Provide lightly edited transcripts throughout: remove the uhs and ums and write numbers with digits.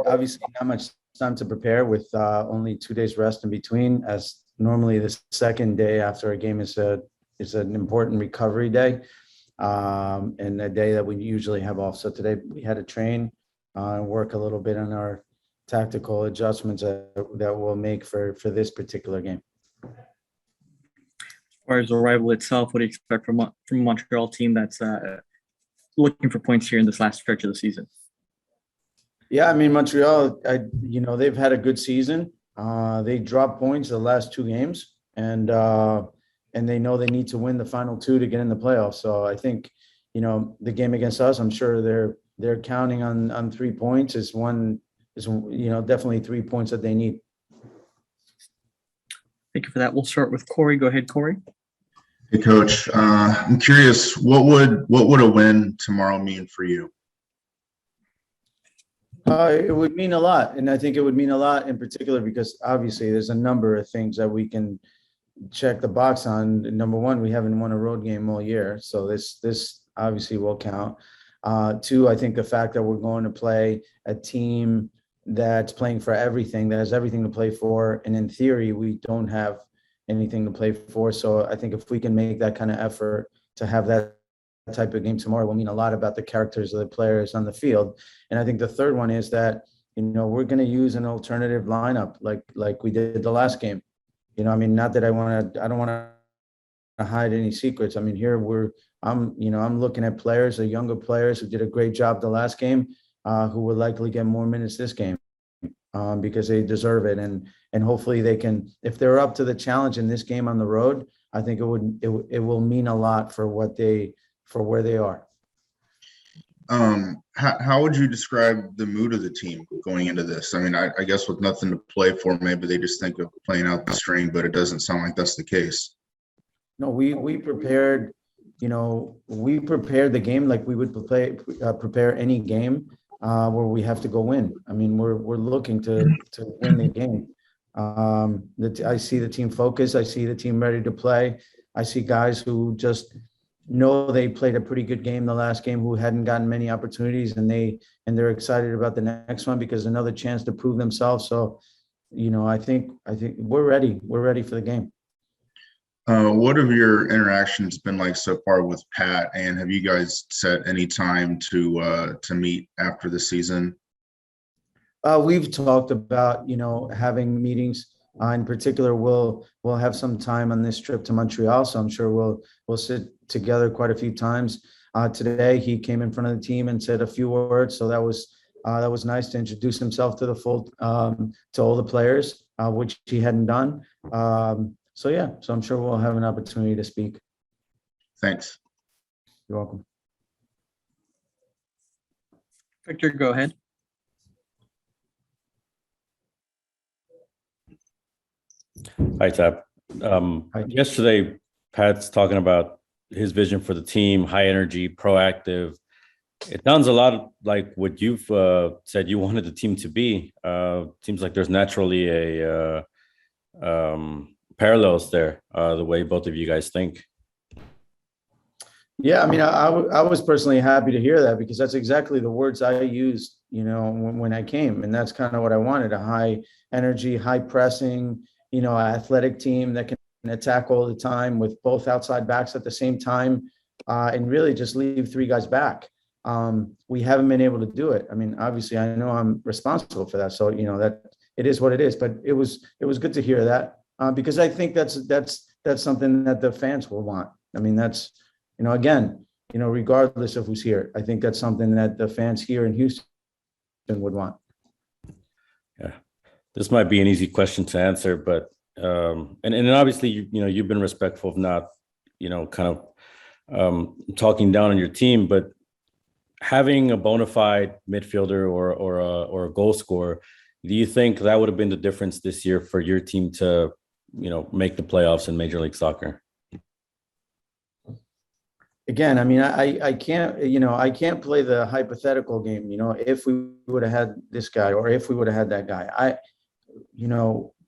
obviously not much time to prepare with only 2 days rest in between, as normally the second day after a game is an important recovery day, and a day that we usually have off. So today we had to train and work a little bit on our tactical adjustments that we'll make for this particular game. As far as the rival itself, what do you expect from a Montreal team that's looking for points here in this last stretch of the season? Yeah, I mean, Montreal, they've had a good season. They dropped points the last 2 games, and they know they need to win the final 2 to get in the playoffs. So I think, the game against us, I'm sure they're counting on 3 points is definitely 3 points that they need. Thank you for that. We'll start with Corey. Go ahead, Corey. Hey, Coach. I'm curious, what would a win tomorrow mean for you? It would mean a lot, and I think it would mean a lot in particular because obviously there's a number of things that we can check the box on. Number one, we haven't won a road game all year, so this obviously will count. 2, I think the fact that we're going to play a team that's playing for everything, that has everything to play for, and in theory, we don't have anything to play for. So I think if we can make that kind of effort to have that type of game tomorrow, will mean a lot about the characters of the players on the field. And I think the third one is that, we're going to use an alternative lineup like we did the last game. Not that I don't want to hide any secrets. I mean, here I'm looking at players, the younger players who did a great job the last game, who will likely get more minutes this game because they deserve it. And hopefully they can, if they're up to the challenge in this game on the road, I think it will mean a lot for where they are. How would you describe the mood of the team going into this? I mean, I guess with nothing to play for, maybe they just think of playing out the string, but it doesn't sound like that's the case. No, we prepared, we prepared the game like we would prepare any game where we have to go win. I mean, we're looking to win the game. I see the team focused. I see the team ready to play. I see guys who just know they played a pretty good game the last game, who hadn't gotten many opportunities, and they're excited about the next one because another chance to prove themselves. So, I think we're ready. We're ready for the game. What have your interactions been like so far with Pat, and have you guys set any time to meet after the season? We've talked about, having meetings. In particular, we'll have some time on this trip to Montreal, so I'm sure we'll sit together quite a few times. Today, he came in front of the team and said a few words, so that was nice to introduce himself to the full to all the players, which he hadn't done. So I'm sure we'll have an opportunity to speak. Thanks. You're welcome. Victor, go ahead. Hi, Tab. Yesterday, Pat's talking about his vision for the team, high energy, proactive. It sounds a lot like what you've said you wanted the team to be. Seems like there's naturally a parallels there, the way both of you guys think. Yeah, I mean, I was personally happy to hear that because that's exactly the words I used, when I came, and that's kind of what I wanted: a high energy, high pressing, athletic team that can attack all the time with both outside backs at the same time, and really just leave 3 guys back. We haven't been able to do it. I mean, obviously, I know I'm responsible for that, so that it is what it is. But it was good to hear that because I think that's something that the fans will want. I mean, that's again, regardless of who's here, I think that's something that the fans here in Houston would want. Yeah. This might be an easy question to answer, but and obviously you've been respectful of not kind of talking down on your team, but having a bona fide midfielder or a goal scorer, do you think that would have been the difference this year for your team to make the playoffs in Major League Soccer? Again, I mean, I can't play the hypothetical game. If we would have had this guy or if we would have had that guy,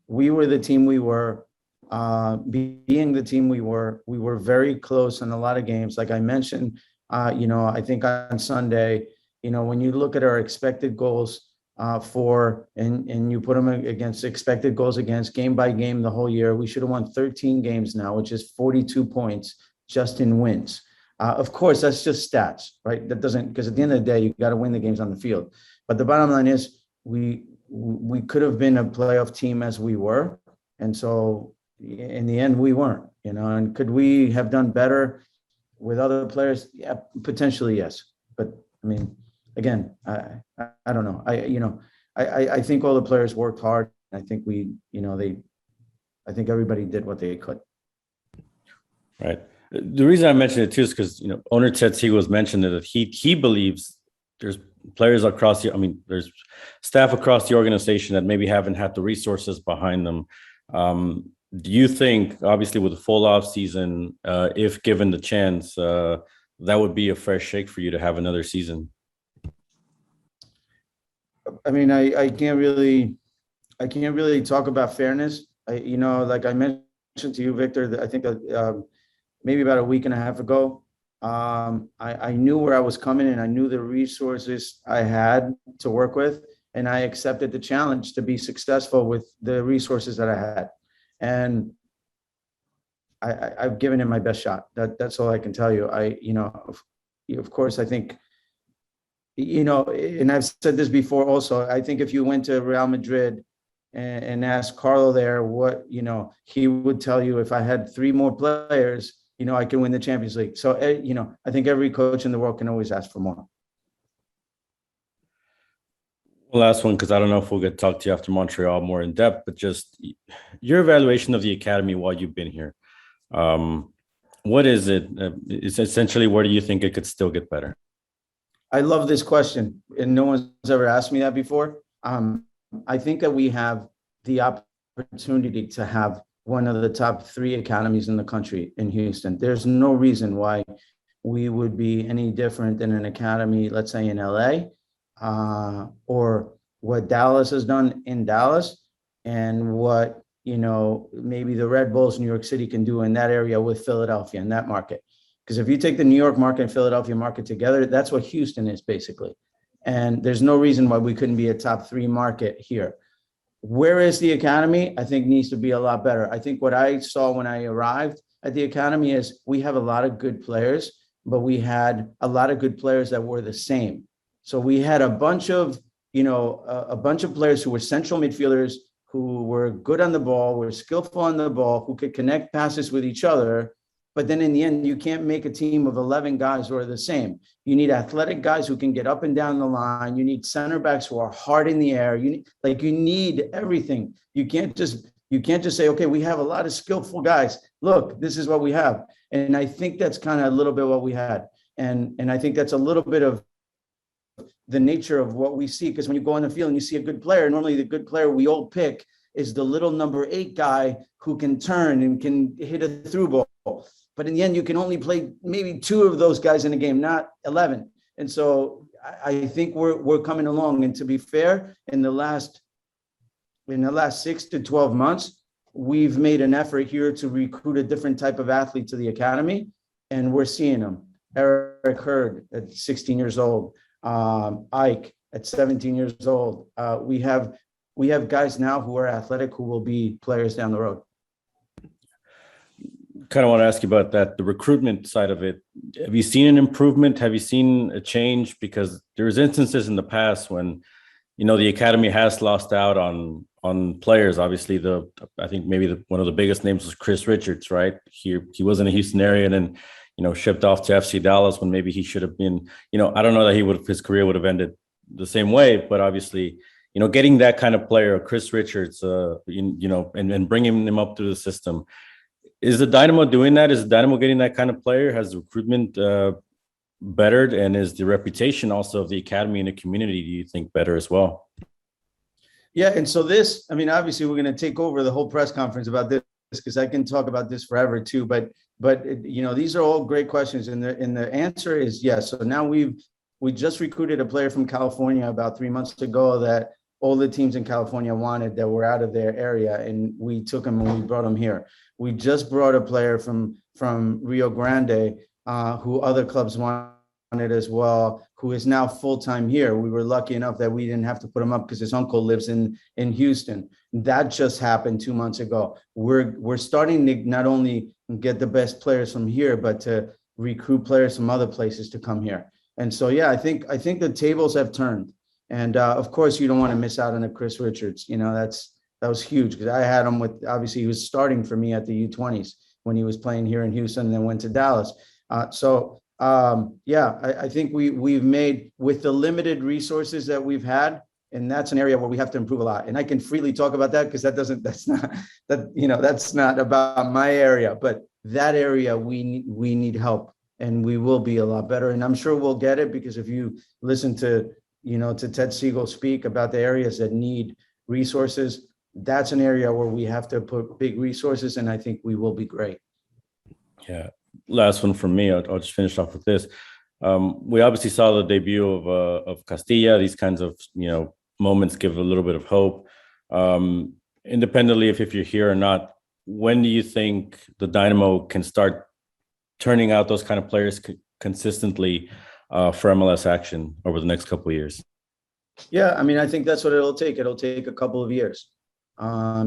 we were the team we were. Being the team we were very close in a lot of games. Like I mentioned, I think on Sunday, when you look at our expected goals and you put them against expected goals against game by game the whole year. We should have won 13 games now, which is 42 points just in wins. Of course, that's just stats, right? That doesn't, because at the end of the day, you got to win the games on the field. But the bottom line is we could have been a playoff team as we were. And so in the end, we weren't, and could we have done better with other players? Yeah, potentially, yes. But I mean, again, I don't know. I think all the players worked hard. I think I think everybody did what they could. Right. The reason I mentioned it too is because, owner Ted Siegel mentioned that he believes there's players across there's staff across the organization that maybe haven't had the resources behind them. Do you think, obviously with a full off season, if given the chance, that would be a fair shake for you to have another season? I mean, I can't really talk about fairness. Like I mentioned to you, Victor, I think maybe about a week and a half ago, I knew where I was coming and I knew the resources I had to work with, and I accepted the challenge to be successful with the resources that I had. And I've given it my best shot. That's all I can tell you. Of course, I think, and I've said this before also, I think if you went to Real Madrid and asked Carlo there what, he would tell you, if I had 3 more players, I can win the Champions League. So, I think every coach in the world can always ask for more. Last one, because I don't know if we'll get to talk to you after Montreal more in depth, but just your evaluation of the academy while you've been here. What is it? It's essentially, where do you think it could still get better? I love this question, and no one's ever asked me that before. I think that we have the opportunity to have one of the top 3 academies in the country in Houston. There's no reason why we would be any different than an academy, let's say in LA, or what Dallas has done in Dallas, and what, maybe the Red Bulls, New York City, can do in that area with Philadelphia, in that market. Because if you take the New York market and Philadelphia market together, that's what Houston is basically. And there's no reason why we couldn't be a top 3 market here. Where is the academy? I think needs to be a lot better. I think what I saw when I arrived at the academy is we have a lot of good players, but we had a lot of good players that were the same. So we had a bunch of players who were central midfielders, who were good on the ball, were skillful on the ball, who could connect passes with each other. But then in the end, you can't make a team of 11 guys who are the same. You need athletic guys who can get up and down the line. You need center backs who are hard in the air. You need everything. You can't just say, okay, we have a lot of skillful guys. Look, this is what we have. And I think that's kind of a little bit what we had. And I think that's a little bit of the nature of what we see. Because when you go on the field and you see a good player, normally the good player we all pick is the little number 8 guy who can turn and can hit a through ball. But in the end, you can only play maybe 2 of those guys in a game, not 11. And so I think we're coming along. And to be fair, in the last 6 to 12 months, we've made an effort here to recruit a different type of athlete to the academy, and we're seeing them. Eric Hurd at 16 years old, Ike at 17 years old. We have guys now who are athletic, who will be players down the road. Kind of want to ask you about that, the recruitment side of it. Have you seen an improvement? Have you seen a change? Because there's instances in the past when, the academy has lost out on players. Obviously, I think maybe one of the biggest names was Chris Richards, right? He was in the Houston area and then, shipped off to FC Dallas when maybe he should have been, I don't know that his career would have ended the same way, but obviously, getting that kind of player, Chris Richards, and bringing him up through the system. Is the Dynamo doing that? Is the Dynamo getting that kind of player? Has the recruitment bettered? And is the reputation also of the academy in the community, do you think, better as well? Yeah. And so obviously we're going to take over the whole press conference about this, because I can talk about this forever too. But these are all great questions. And the answer is yes. So now we just recruited a player from California about 3 months ago that all the teams in California wanted, that were out of their area, and we took him and we brought him here. We just brought a player from Rio Grande, who other clubs wanted it as well, who is now full-time here. We were lucky enough that we didn't have to put him up because his uncle lives in Houston. That just happened 2 months ago. We're starting to not only get the best players from here, but to recruit players from other places to come here. And so, yeah, I think the tables have turned. And of course, you don't want to miss out on a Chris Richards. You know, that was huge because I had him with, obviously he was starting for me at the U20s when he was playing here in Houston and then went to Dallas. Yeah, I think we've made, with the limited resources that we've had, and that's an area where we have to improve a lot. And I can freely talk about that because that's not about my area, but that area we need help, and we will be a lot better. And I'm sure we'll get it, because if you listen to Ted Siegel speak about the areas that need resources, that's an area where we have to put big resources, and I think we will be great. Yeah. Last one from me. I'll just finish off with this. We obviously saw the debut of Castilla. These kinds of moments give a little bit of hope. Independently if you're here or not, when do you think the Dynamo can start turning out those kind of players consistently for MLS action over the next couple of years? Yeah, I mean, I think that's what it'll take. It'll take a couple of years,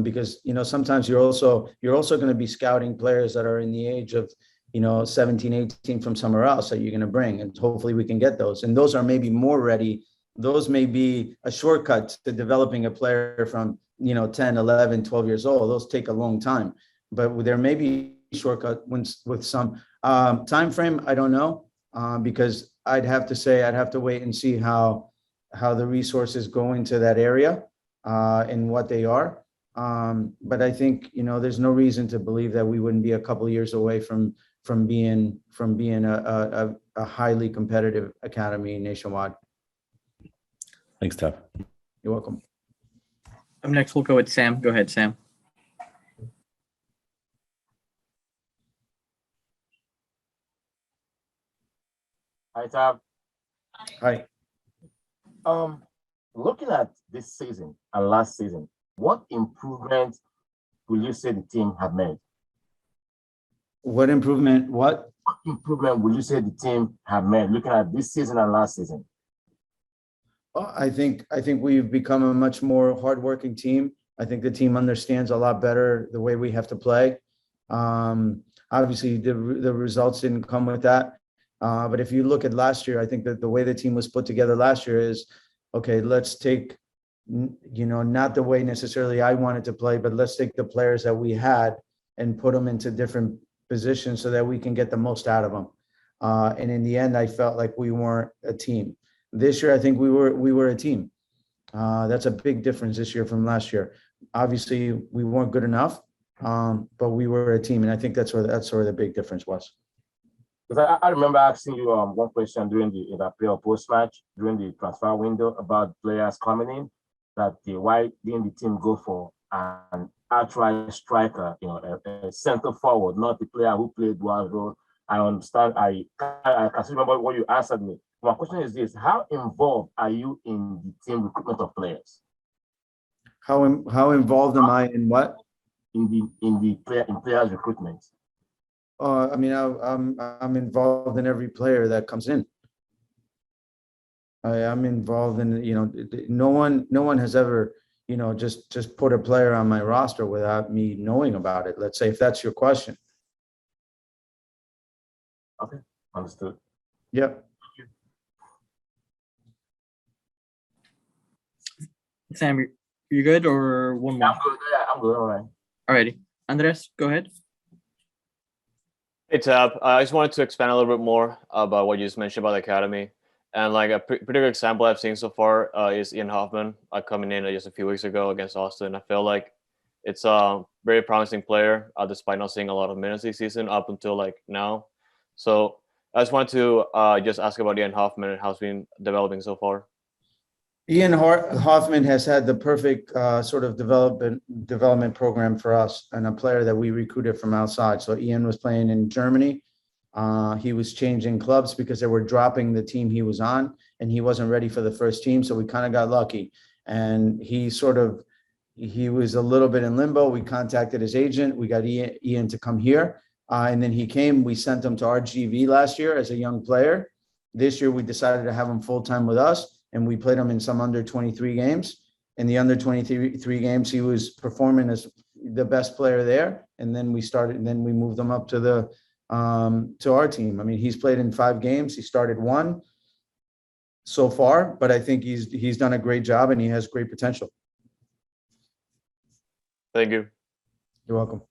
because sometimes you're also going to be scouting players that are in the age of 17, 18 from somewhere else that you're going to bring, and hopefully we can get those. And those are maybe more ready. Those may be a shortcut to developing a player from 10, 11, 12 years old. Those take a long time, but there may be shortcut with some time frame. I don't know, because I'd have to wait and see how the resources go into that area and what they are. But I think there's no reason to believe that we wouldn't be a couple of years away from being a highly competitive academy nationwide. Thanks, Tab. You're welcome. Up next, we'll go with Sam. Go ahead, Sam. Hi, Tab. Hi. Looking at this season and last season, what improvement will you say the team have made? What improvement? What improvement will you say the team have made looking at this season and last season? Well, I think we've become a much more hardworking team. I think the team understands a lot better the way we have to play. Obviously, the results didn't come with that. But if you look at last year, I think that the way the team was put together last year is, okay, let's take, not the way necessarily I wanted to play, but let's take the players that we had and put them into different positions so that we can get the most out of them. And in the end, I felt like we weren't a team. This year, I think we were a team. That's a big difference this year from last year. Obviously, we weren't good enough, but we were a team, and I think that's where the big difference was. Because I remember asking you one question during the pre or post match during the transfer window about players coming in, that why didn't the team go for an outright striker, a center forward, not the player who played one role. I understand. I can still remember what you answered me. My question is this: how involved are you in the team recruitment of players? How involved am I in what? In players recruitment. I mean, I'm involved in every player that comes in. I'm involved in, no one has ever, just put a player on my roster without me knowing about it. Let's say, if that's your question. Okay, understood. Yep. Sam, you good, or one more? I'm good. Yeah, I'm good. All right. Alrighty. Andres, go ahead. Hey, Tab. I just wanted to expand a little bit more about what you just mentioned about the academy. And like a pretty good example I've seen so far is Ian Hoffman coming in just a few weeks ago against Austin. I feel like it's a very promising player, despite not seeing a lot of minutes this season up until like now. So I just wanted to just ask about Ian Hoffman and how it's been developing so far. Ian Hoffman has had the perfect sort of development program for us, and a player that we recruited from outside. So Ian was playing in Germany. He was changing clubs because they were dropping the team he was on, and he wasn't ready for the first team. So we kind of got lucky, and he was a little bit in limbo. We contacted his agent. We got Ian to come here, and then he came. We sent him to RGV last year as a young player. This year, we decided to have him full-time with us, and we played him in some under 23 games. In the under 23 games, he was performing as the best player there. And then we moved him up to our team. I mean, he's played in 5 games. He started 1 so far, but I think he's done a great job and he has great potential. Thank you. You're welcome.